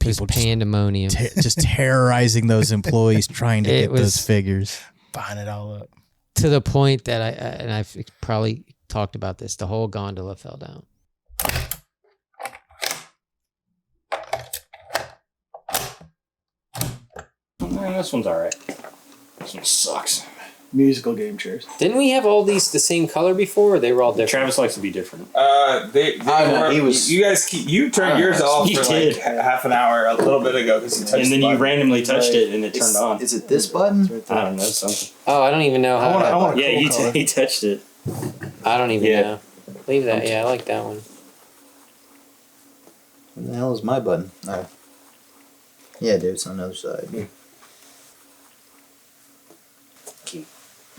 people pandemonium. just terrorizing those employees trying to get those figures. Buying it all up. To the point that I've probably talked about this, the whole gondola fell down. This one's all right. This one sucks. Musical game chairs. Didn't we have all these the same color before, or they were all different? Travis likes to be different. You guys turned yours off for like half an hour a little bit ago because he touched and then you randomly touched it and it turned on. Is it this button? I don't know, something. Oh, I don't even know how. He touched it. I don't even know. Leave that. Yeah, I like that one. What the hell is my button? Oh. Yeah, dude, it's on the other side.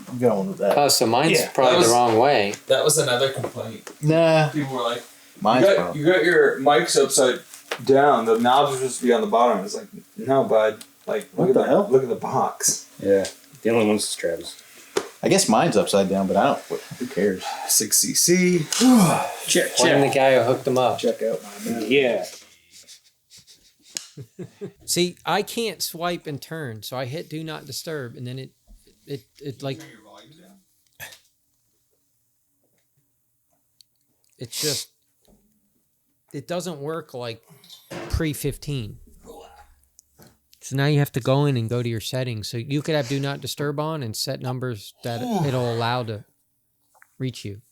I'm going with that. Oh, so mine's probably the wrong way. That was another complaint. Nah. People were like, you got your mics upside down. The knobs are supposed to be on the bottom. It's like, no, bud. Like, What the hell? Look at the box. Yeah. The only one's Travis. I guess mine's upside down, but I don't. Who cares? 6cc. Check. Blame the guy who hooked them up. Check out my man. Yeah. See, I can't swipe and turn, so I hit do not disturb, and then it like it's just it doesn't work like pre-15. So now you have to go in and go to your settings. So you could have do not disturb on and set numbers that it'll allow to reach you.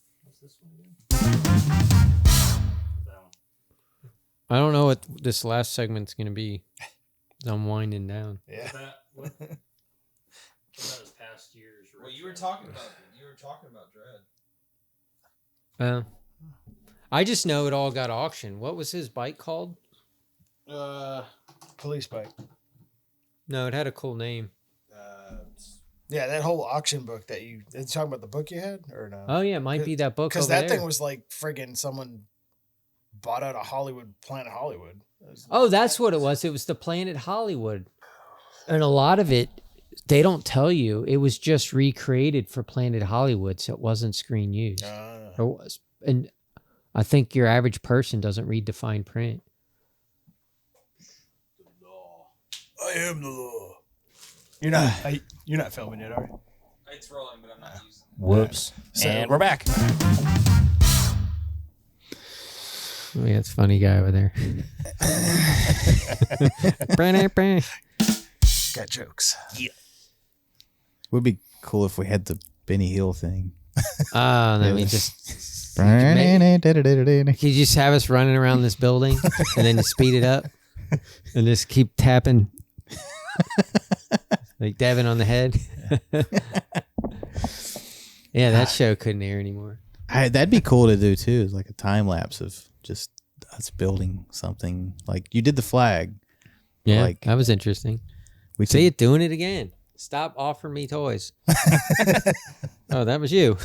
I don't know what this last segment's going to be. I'm winding down. Yeah. Well, you were talking about Dread. I just know it all got auctioned. What was his bike called? Police bike. No, it had a cool name. Yeah, that whole auction book that you talking about the book you had or no? Oh yeah, it might be that book. Because over that there. thing was like friggin' someone bought out a Planet Hollywood. Oh, that's what it was. It was the Planet Hollywood, and a lot of it they don't tell you. It was just recreated for Planet Hollywood, so it wasn't screen used. Or was, and I think your average person doesn't read the fine print. I am the law. You're not filming it, are you? It's rolling, but I'm not using it. Whoops. So- And we're back. Oh, yeah, it's a funny guy over there. Got jokes. Yeah. Would be cool if we had the Benny Hill thing. Then we just you just have us running around this building and then speed it up and just keep tapping like Devin on the head. Yeah, that show couldn't air anymore. That'd be cool to do too. It's like a time lapse of just us building something. Like you did the flag. Yeah, like, that was interesting. We See it doing it again. Stop offering me toys. Oh, that was you.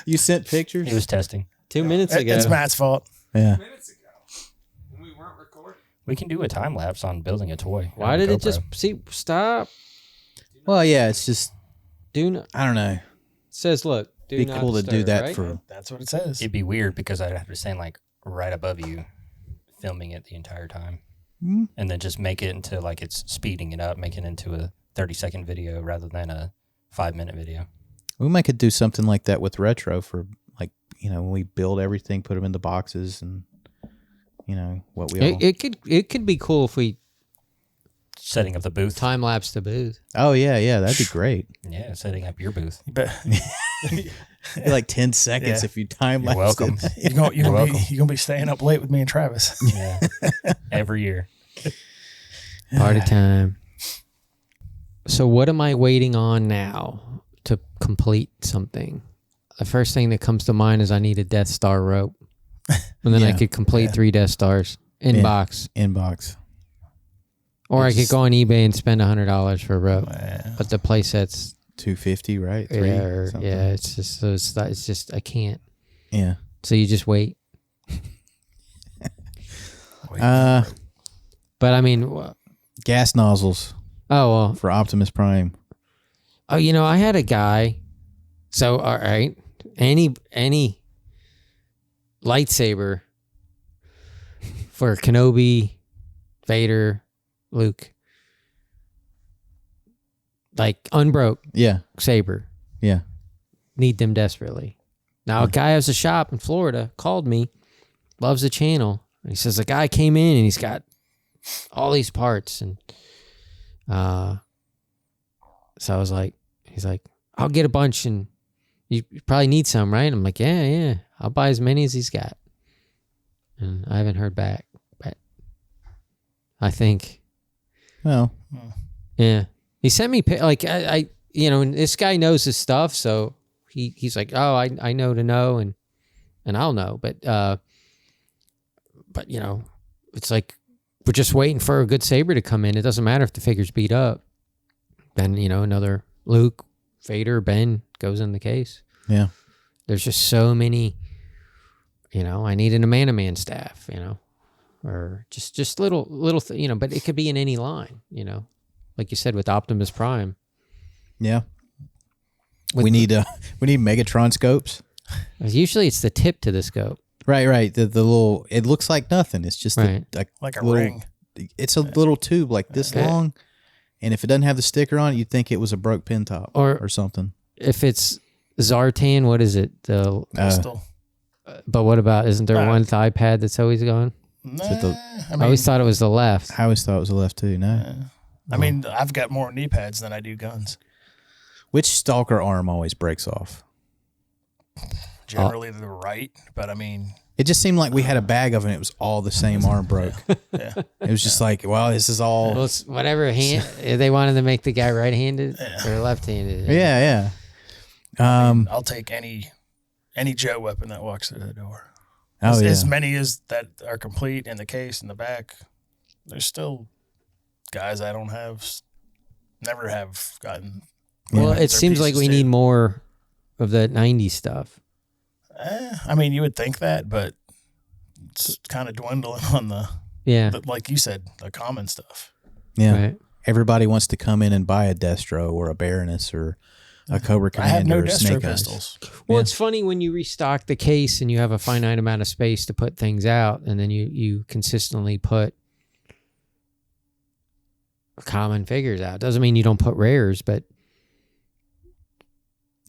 You sent pictures? He was testing. 2 minutes ago. It's Matt's fault. Yeah. Minutes ago, when we weren't recording. We can do a time lapse on building a toy. Why did it just stop? Well, yeah, it's just Do not. I don't know. It says, look. Do It'd be not cool to do disturb, that right? for. That's what it says. It'd be weird because I'd have to stand like right above you, filming it the entire time, and then just make it into like it's speeding it up, make it into a 30-second video rather than a 5-minute video. We might could do something like that with retro for like when we build everything, put them in the boxes, and what we all. It could be cool if we Setting up the booth. time lapse the booth. Oh yeah, that'd be great. Yeah, setting up your booth. But Like 10 seconds Yeah. if you time You're lapse welcome. it. you're gonna be staying up late with me and Travis. Yeah, every year. Party time. So what am I waiting on now to complete something? The first thing that comes to mind is I need a Death Star rope. And then I Yeah. could complete 3 Death Stars in Yeah. box. Inbox. Or I could go on eBay and spend $100 for a rope. But the playset's $250, right? $3, something. it's just it's just I can't. Yeah. So you just wait. Uh, But I mean, gas nozzles well. for Optimus Prime. Oh, I had a guy. So all right, any lightsaber for Kenobi, Vader, Luke. Like unbroke Yeah. saber. Yeah. Need them desperately. Now, a guy has a shop in Florida called me, loves the channel. He says a guy came in and he's got all these parts, and so I was like, he's like, I'll get a bunch, and you probably need some, right? I'm like, yeah, I'll buy as many as he's got. And I haven't heard back, but I think, Well, yeah, he sent me like I and this guy knows his stuff, so he's like, oh, I know to know, and I'll know, but it's like we're just waiting for a good saber to come in. It doesn't matter if the figure's beat up. Then another Luke, Vader, Ben goes in the case. yeah. There's just so many. I needed a man-to-man staff. Or just little, but it could be in any line. Like you said with Optimus Prime. Yeah. We need Megatron scopes. Usually it's the tip to the scope. Right. The little, it looks like nothing. It's just Right. Like a little, ring. It's a little tube like this long, and if it doesn't have the sticker on it, you'd think it was a broke pin top or something. If it's Zartan, what is it? The Crystal. but what about? Isn't there one with the iPad that's always gone? I always thought it was the left. I always thought it was the left too. No. I mean, I've got more knee pads than I do guns. Which stalker arm always breaks off? Generally the right, but I mean, it just seemed like we had a bag of it and it was all the same arm broke. Yeah. It was just like, well, this is all. Well, it's whatever hand they wanted to make the guy right-handed or left-handed. Yeah. I'll take any Joe weapon that walks through the door. As many as that are complete in the case in the back. There's still guys I don't have, never have gotten. Well, it seems like we need more of the 90s stuff. I mean, you would think that, but it's kind of dwindling on the like you said, the common stuff. Yeah. Right. Everybody wants to come in and buy a Destro or a Baroness or a Cobra Commander. I have no or Destro Snake pistols. Well, it's funny when you restock the case and you have a finite amount of space to put things out, and then you consistently put common figures out. Doesn't mean you don't put rares, but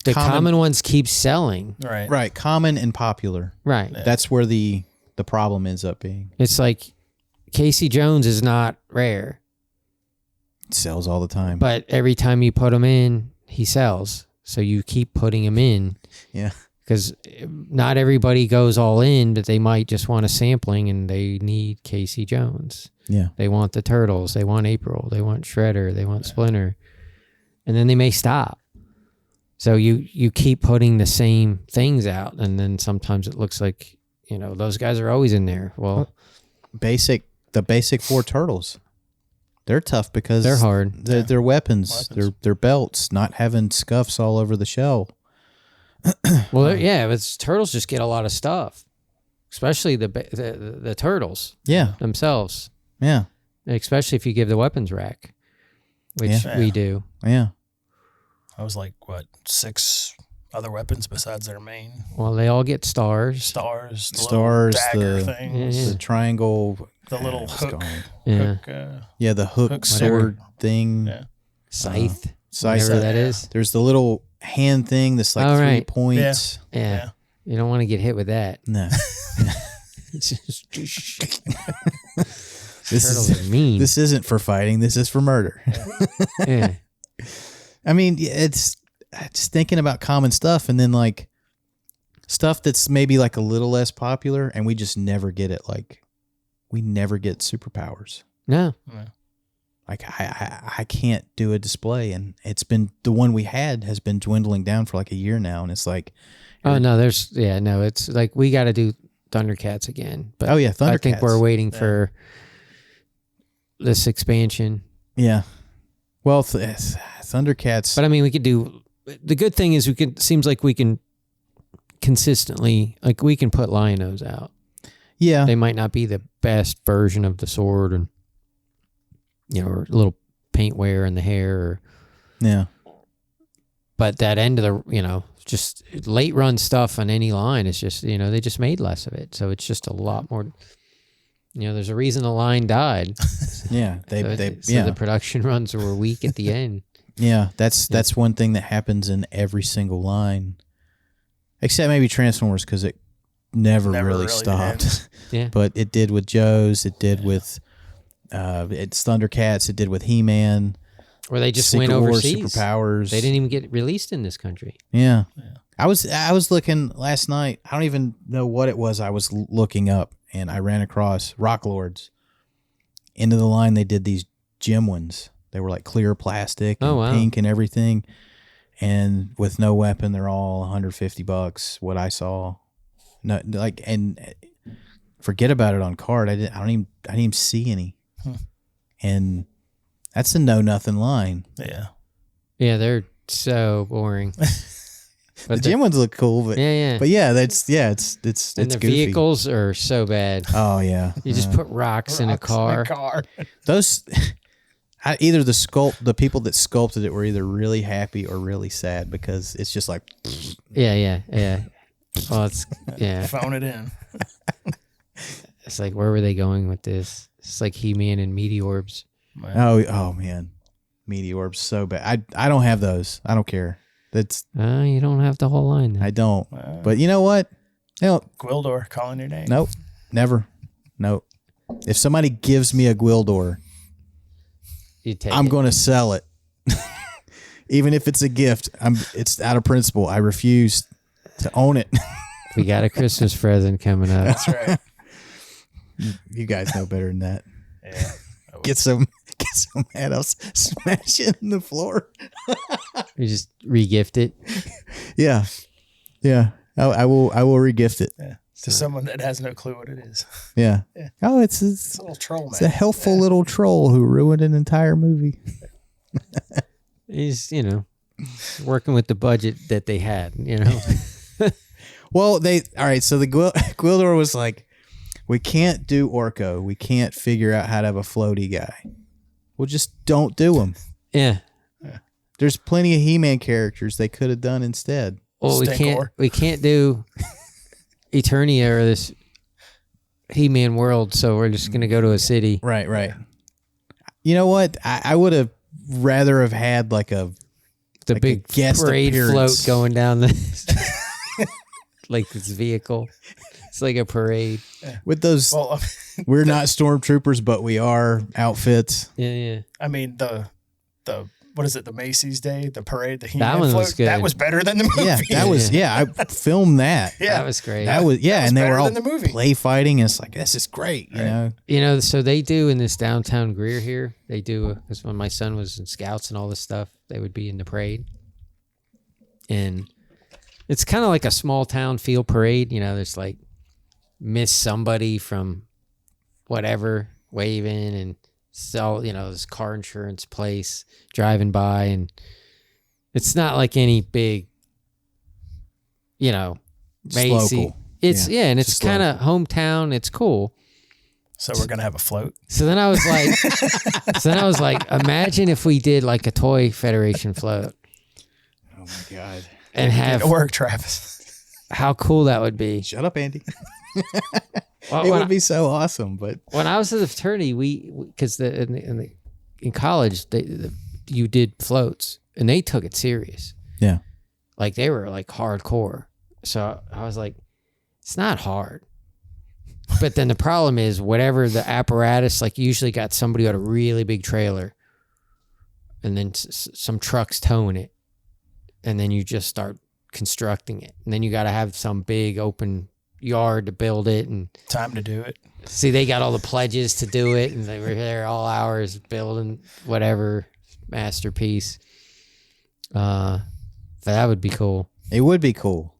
the common ones keep selling. Right. Common and popular. Right. Yeah. That's where the problem ends up being. It's like Casey Jones is not rare, It sells all the time. but every time you put him in, he sells. So you keep putting him in. Yeah. Because not everybody goes all in, but they might just want a sampling and they need Casey Jones. Yeah. They want the Turtles. They want April. They want Shredder. They want Splinter. And then they may stop. So you keep putting the same things out, and then sometimes it looks like, those guys are always in there. Well, the basic 4 Turtles. They're tough because they're hard. Their weapons, their belts, not having scuffs all over the shell. Well, it's Turtles just get a lot of stuff, especially the Turtles. Yeah. Themselves. Yeah. Especially if you give the weapons rack, which we do. Yeah. I was like, 6 other weapons besides their main? Well, they all get stars. Stars, the things, the triangle, the little hook. Yeah. Hook, the hook sword thing. Yeah. Scythe. Scythe. Whatever that is. There's the little hand thing that's like 3 points. Yeah. You don't want to get hit with that. No. It's just, This Turtles is are mean. This isn't for fighting. This is for murder. Yeah. I mean, it's just thinking about common stuff, and then like stuff that's maybe like a little less popular, and we just never get it. Like we never get superpowers. No. Like I can't do a display, and it's been the one we had has been dwindling down for like a year now, and it's like, Oh no, it's like we got to do Thundercats again. But Thundercats. I think we're waiting for this expansion. Yeah. Well, Thundercats. But I mean, we could do. The good thing is seems like we can consistently, like we can put Lion-O's out. Yeah. They might not be the best version of the sword, and or a little paint wear in the hair, but that end of the, just late run stuff on any line is just, they just made less of it. So it's just a lot more. there's a reason the line died. Yeah, So the production runs were weak at the end. Yeah, that's one thing that happens in every single line, except maybe Transformers because it never really stopped. Yeah, but it did with Joe's. It did with it's Thundercats. It did with He-Man. Or they just Secret went Wars, overseas. Superpowers. They didn't even get released in this country. Yeah. I was looking last night. I don't even know what it was I was looking up, and I ran across Rock Lords. Into the line, they did these gem ones. They were like clear plastic and pink and everything, and with no weapon, they're all $150. What I saw, no, like, and forget about it on card. I didn't even see any, and that's a nothing line. Yeah, they're so boring. The gym ones look cool, but but it's and the goofy. Vehicles are so bad. Oh yeah, you just put rocks in a car. Those either the people that sculpted it were either really happy or really sad because it's just like yeah. Well, it's phone it in. It's like, where were they going with this? It's like He-Man and Meteorbs. Oh man, Meteorbs so bad. I don't have those. I don't care. That's you don't have the whole line. Then. I don't. But you know what? Gwildor calling your name. Nope. Never. Nope. If somebody gives me a Gwildor, I'm going to sell it. Even if it's a gift, it's out of principle. I refuse to own it. We got a Christmas present coming up. That's right. You guys know better than that. Yeah. Get so mad, I'll smash it in the floor. You just re-gift it. Yeah. I will regift it. Yeah. To someone that has no clue what it is. Yeah. Oh, it's a little troll, man. It's a helpful little troll who ruined an entire movie. He's, working with the budget that they had, Well, all right, so the Gwildor was like, we can't do Orko. We can't figure out how to have a floaty guy. Well, just don't do him. Yeah. There's plenty of He-Man characters they could have done instead. Well, we can't do Eternia or this He-Man world, so we're just gonna go to a city. Right. You know what? I would have rather have had the big guest parade appearance. float going down the like this vehicle. It's like a parade with those. Well, we're not stormtroopers, but we are outfits. Yeah. I mean the what is it? The Macy's Day, the parade, the He-Man float. Was good. That was better than the movie. Yeah, that was. Yeah, I filmed that. Yeah, that was great. That was and they were all play fighting. And it's like, this is great. You know. So they do in this downtown Greer here. They do because when my son was in Scouts and all this stuff, they would be in the parade, and it's kind of like a small town field parade. There's like Miss Somebody from whatever waving and. So, this car insurance place driving by, and it's not like any big, Macy. It's and it's kind of hometown. It's cool. So we're gonna have a float. So then I was like, imagine if we did like a Toy Federation float. Oh my god! And have it work, Travis. How cool that would be. Shut up, Andy. It would be so awesome, but when I was at the fraternity, because in college you did floats and they took it serious. Yeah, like they were like hardcore. So I was like, it's not hard. But then the problem is whatever the apparatus, like you usually got somebody with a really big trailer, and then some trucks towing it, and then you just start constructing it, and then you got to have some big open yard to build it and time to do it. See, they got all the pledges to do it, and they were there all hours building whatever masterpiece. That would be cool. It would be cool.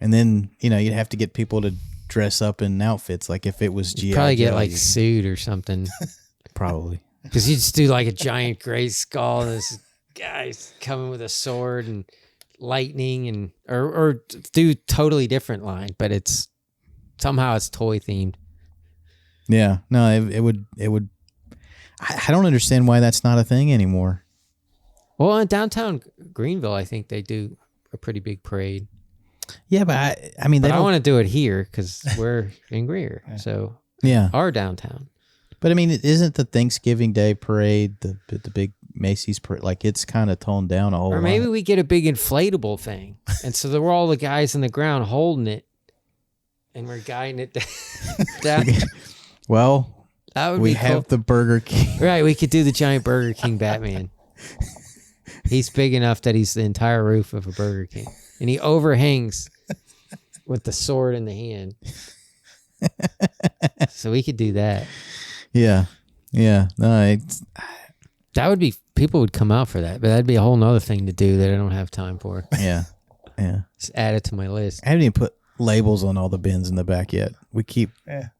And then you'd have to get people to dress up in outfits, like if it was G.I. Probably get like sued or something. Probably because you just do like a giant gray skull, and this guy's coming with a sword and lightning and or do totally different line, but it's somehow it's toy themed. Yeah, no, it would. I don't understand why that's not a thing anymore. Well, in downtown Greenville, I think they do a pretty big parade. Yeah, but I mean, I want to do it here because we're in Greer. So Yeah. our downtown. But I mean, it isn't the Thanksgiving Day parade, the big Macy's parade, like it's kind of toned down a whole lot. Or maybe we get a big inflatable thing. And so there were all the guys in the ground holding it and we're guiding it down. Well, That would we be have cool. the Burger King. Right, we could do the giant Burger King Batman. He's big enough that he's the entire roof of a Burger King. And he overhangs with the sword in the hand. So we could do that. Yeah. No, That would be, people would come out for that, but that'd be a whole nother thing to do that I don't have time for. yeah. Just add it to my list. I haven't even put labels on all the bins in the back yet. We keep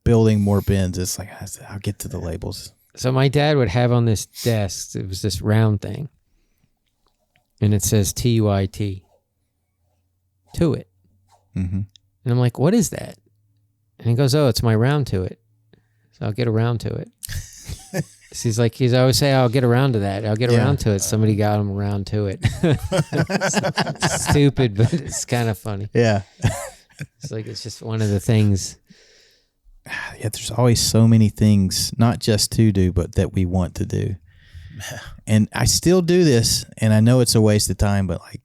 building more bins. It's like, I'll get to the labels. So my dad would have on this desk, it was this round thing, and it says TUIT. To it. Mm-hmm. And I'm like, what is that? And he goes, oh, it's my round to it. So I'll get around to it. So he's always say, I'll get around to that. I'll get around to it. Somebody got him around to it. Stupid, but it's kind of funny. Yeah. It's like, it's just one of the things. Yeah, there's always so many things, not just to do, but that we want to do. And I still do this, and I know it's a waste of time, but like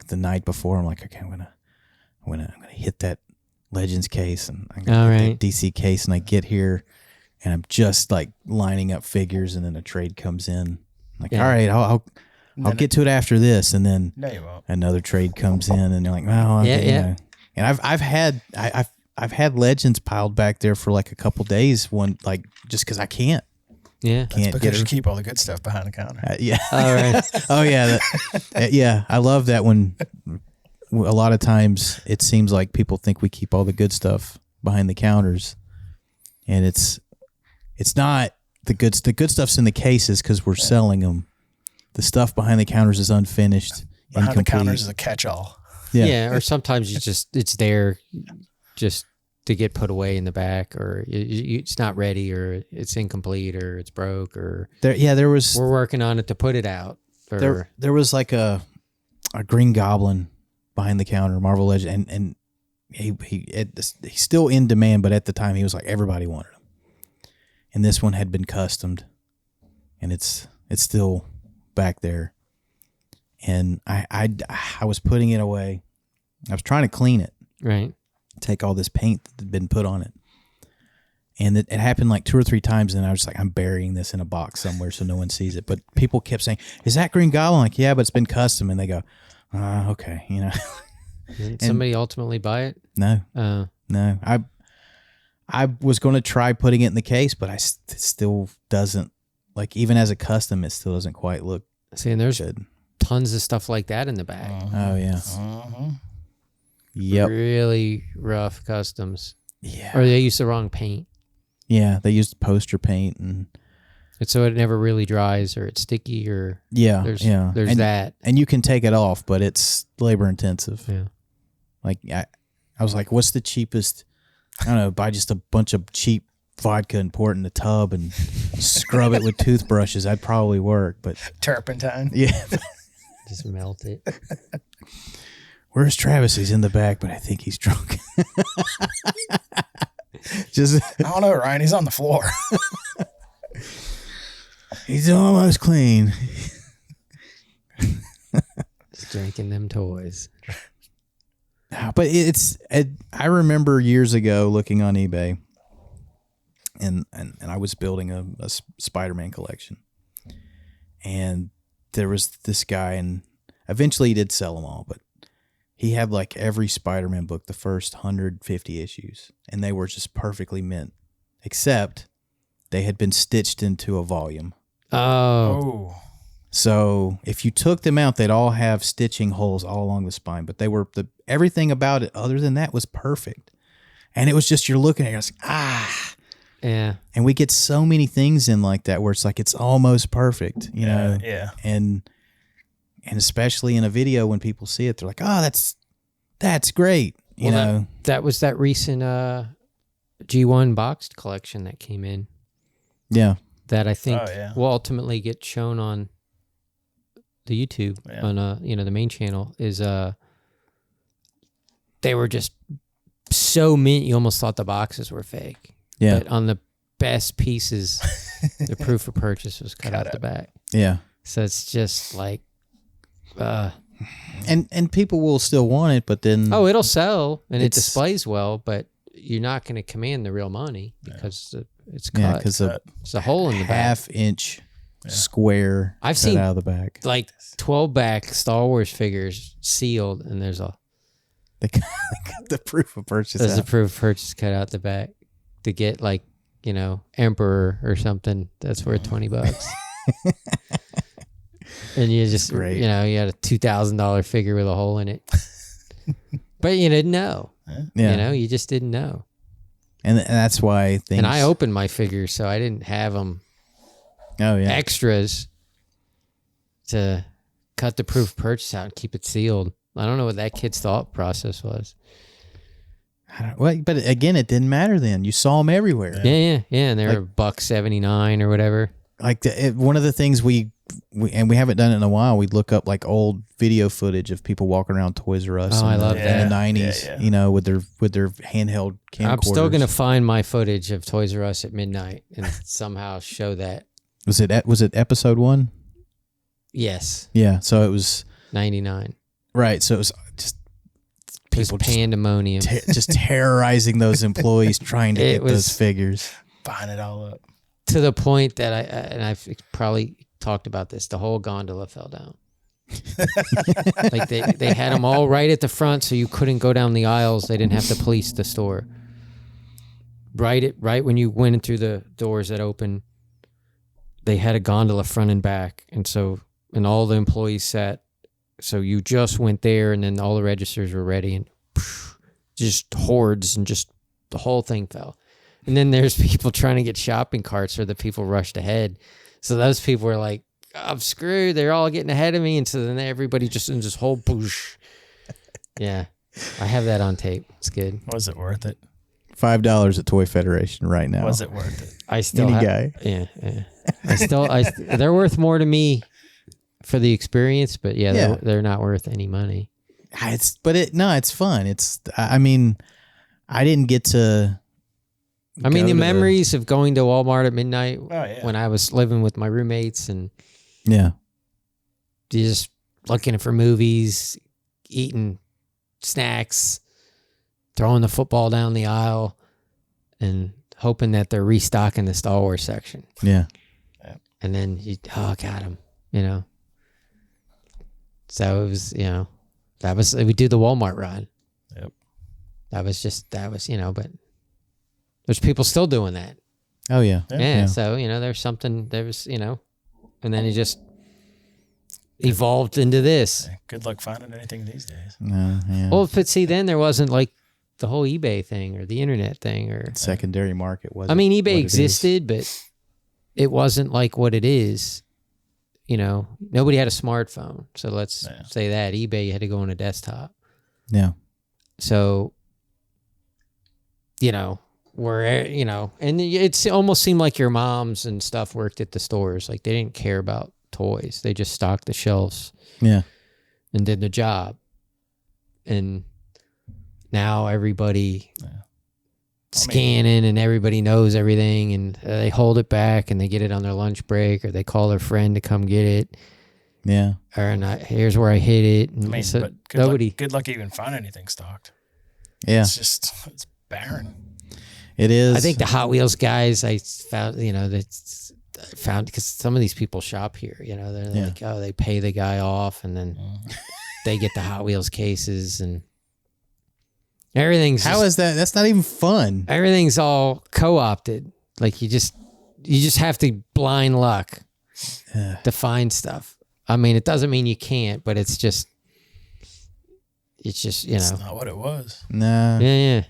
the night before, I'm like, okay, I'm gonna hit that Legends case, and I'm gonna hit that DC case, and I get here, and I'm just like lining up figures, and then a trade comes in. I'm like, all right, I'll get to it after this, and then another trade comes in, and you're like, well, you know. And I've had Legends piled back there for like a couple days, just because I can't. Yeah, that's because you keep all the good stuff behind the counter. Yeah. All right. Oh yeah. Yeah. I love that when a lot of times it seems like people think we keep all the good stuff behind the counters, and it's not the good. The good stuff's in the cases because we're selling them. The stuff behind the counters is unfinished. Behind the counters is a catch-all. Yeah. Or sometimes it's there just to get put away in the back, or it's not ready, or it's incomplete, or it's broke, or there was, we're working on it to put it out. Or, there was like a Green Goblin behind the counter, Marvel Legend, and he's still in demand, but at the time he was like everybody wanted him, and this one had been customed, and it's still back there, and I was putting it away. I was trying to clean it, right. Take all this paint that had been put on it. And it happened like 2 or 3 times, and I was like, I'm burying this in a box somewhere so no one sees it. But people kept saying, is that Green Goblin? I'm like, yeah, but it's been custom. And they go, okay, you know. Did somebody ultimately buy it? No. No. I was going to try putting it in the case, but it still doesn't, like, even as a custom, it still doesn't quite look See, and there's good. Tons of stuff like that in the back. Oh, yeah. Yep. Really rough customs. Yeah. Or they used the wrong paint. Yeah, they used poster paint, and so it never really dries, or it's sticky, or there's that. And you can take it off, but it's labor intensive. Yeah. Like I was like, what's the cheapest? I don't know, buy just a bunch of cheap vodka and pour it in the tub and scrub it with toothbrushes. That'd probably work, but turpentine. Yeah. Just melt it. Where's Travis? He's in the back, but I think he's drunk. I don't know, Ryan. He's on the floor. He's almost clean. Just drinking them toys. But I remember years ago looking on eBay, and I was building a Spider-Man collection, and there was this guy, and eventually he did sell them all, but he had like every Spider-Man book, the first 150 issues, and they were just perfectly mint, except they had been stitched into a volume. Oh. So if you took them out, they'd all have stitching holes all along the spine, but they were everything about it other than that was perfect. And it was just, you're looking at it, it's like, Yeah. And we get so many things in like that where it's like, it's almost perfect, you know? Yeah. And especially in a video, when people see it, they're like, oh, that's great. You know, that was that recent G1 boxed collection that came in. Yeah. That I think will ultimately get shown on the YouTube on the main channel. Is they were just so mint you almost thought the boxes were fake. Yeah. But on the best pieces, the proof of purchase was cut out the back. Yeah. So it's just like, and people will still want it, but then it'll sell and it It's- displays well, but you're not going to command the real money because it's cut. yeah, because It's a hole in the back. half-inch square I've cut seen out of the back. like 12 back Star Wars figures sealed, and there's They got the proof of purchase. a out. proof of purchase cut out the back to get like, Emperor or something. That's worth $20. And you just, Great. you had a $2,000 figure with a hole in it, but you didn't know. Yeah, You just didn't know. and that's why things. And I opened my figures, so I didn't have them Oh yeah, extras to cut the proof of purchase out and keep it sealed. I don't know what that kid's thought process was. well, but again, it didn't matter then. You saw them everywhere. Yeah. And they were $1.79 or whatever. Like one of the things we haven't done it in a while. We look up like old video footage of people walking around Toys R Us. Oh, I love in that. the '90s. With their handheld camcorders. I'm still gonna find my footage of Toys R Us at midnight and somehow show that. Was it episode 1? Yes, Yeah. So it was 99. right. So it was just people Just pandemonium. just terrorizing those employees trying to It get was- those figures. Buying it all up. To the point that I've probably talked about this, the whole gondola fell down. Like they had them all right at the front, so you couldn't go down the aisles. They didn't have to police the store. Right when you went in through the doors that open, they had a gondola front and back, and all the employees sat. So you just went there, and then all the registers were ready, and just hordes, and just the whole thing fell. And then there's people trying to get shopping carts, or the people rushed ahead. So those people were like, I'm screwed. They're all getting ahead of me. And so then everybody just in this whole boosh. Yeah. I have that on tape. It's good. Was it worth it? $5 at Toy Federation right now. Was it worth it? I still Any have, guy. Yeah. They're worth more to me for the experience, but Yeah. they're not worth any money. It's fun. I mean, I didn't get to. The memories of going to Walmart at midnight yeah. when I was living with my roommates and Yeah. just looking for movies, eating snacks, throwing the football down the aisle, and hoping that they're restocking the Star Wars section. Yeah. And then got him, So it was, we do the Walmart run. Yep. That was, but there's people still doing that. Oh yeah. Yeah. So, and then it just evolved into this. Good luck finding anything these days. Yeah. Well, but see, then there wasn't like the whole eBay thing or the internet thing or Secondary market was. eBay existed, but it wasn't like what it is. Nobody had a smartphone. So let's say that eBay, you had to go on a desktop. Yeah. So, and it almost seemed like your moms and stuff worked at the stores. Like they didn't care about toys. They just stocked the shelves. Yeah. And did the job. And now everybody scanning and everybody knows everything and they hold it back and they get it on their lunch break or they call their friend to come get it. Yeah. Or here's where I hid it. And but good luck even finding anything stocked. Yeah. It's barren. It is. I think the Hot Wheels guys, I found, because some of these people shop here, they're like, oh, they pay the guy off and then they get the Hot Wheels cases and everything's. How is that? That's not even fun. Everything's all co-opted. Like you just have to blind luck to find stuff. I mean, it doesn't mean you can't, but it's just, It's not what it was. Nah. Yeah.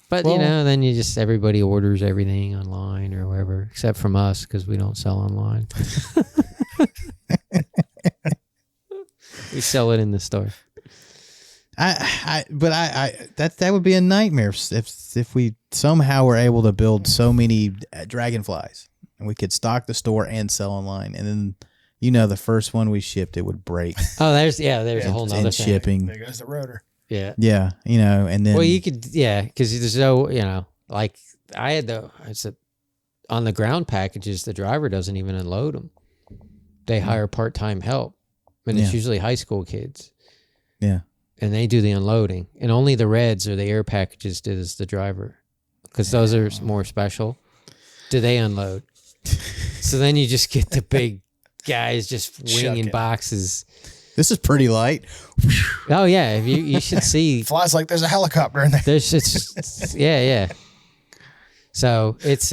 But, then everybody orders everything online or wherever, except from us because we don't sell online. We sell it in the store. That would be a nightmare if we somehow were able to build so many dragonflies and we could stock the store and sell online. And then, the first one we shipped, it would break. Oh, there's a whole nother and thing. shipping. There goes the rotor. Yeah. Yeah. And then. Well, you could, because there's no, like it's on the ground packages, the driver doesn't even unload them. They hire part-time help, and it's usually high school kids. Yeah. And they do the unloading, and only the reds or the air packages does the driver, because those are more special. Do they unload? So then you just get the big guys just winging boxes. This is pretty light. Oh yeah, if you should see. Flies like there's a helicopter in there. Yeah. So it's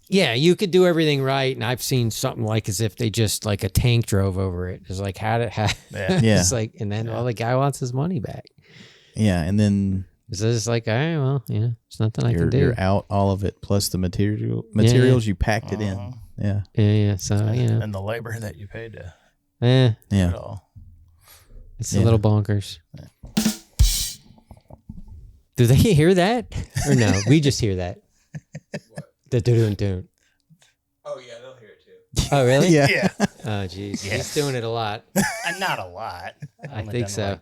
yeah, you could do everything right, and I've seen something like as if they just like a tank drove over it. It's like Yeah. It's like, and then the guy wants his money back. Yeah, and then It's just like, all right, well, yeah, there's nothing I can do. You're out all of it plus the materials you packed it in. Yeah. Yeah. So and the labor that you paid to. Yeah. Do it all. It's a little bonkers. Do they hear that? Or no? We just hear that. The doo-doo-doo. Oh yeah, they'll hear it too. Oh really? Yeah. Oh geez. He's doing it a lot. Not a lot. I think so.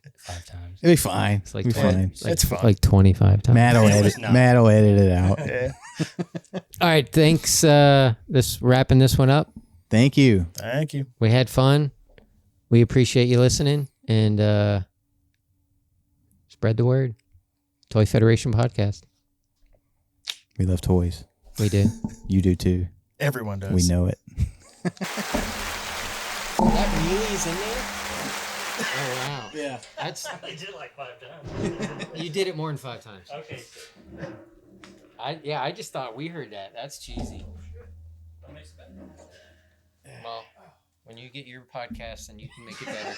Like 5 times. It'll be fine. It's like It'll be fine. It's fun. Like 25 times. Matt will edit it out. Yeah. All right, thanks. Wrapping this one up. Thank you. Thank you. We had fun. We appreciate you listening, and spread the word. Toy Federation podcast. We love toys. We do. You do too. Everyone does. We know it. That really is in there? Oh wow. Yeah. That's I did it like 5 times. you did it more than 5 times. Okay. I just thought we heard that. That's cheesy. Well, when you get your podcast, then you can make it better.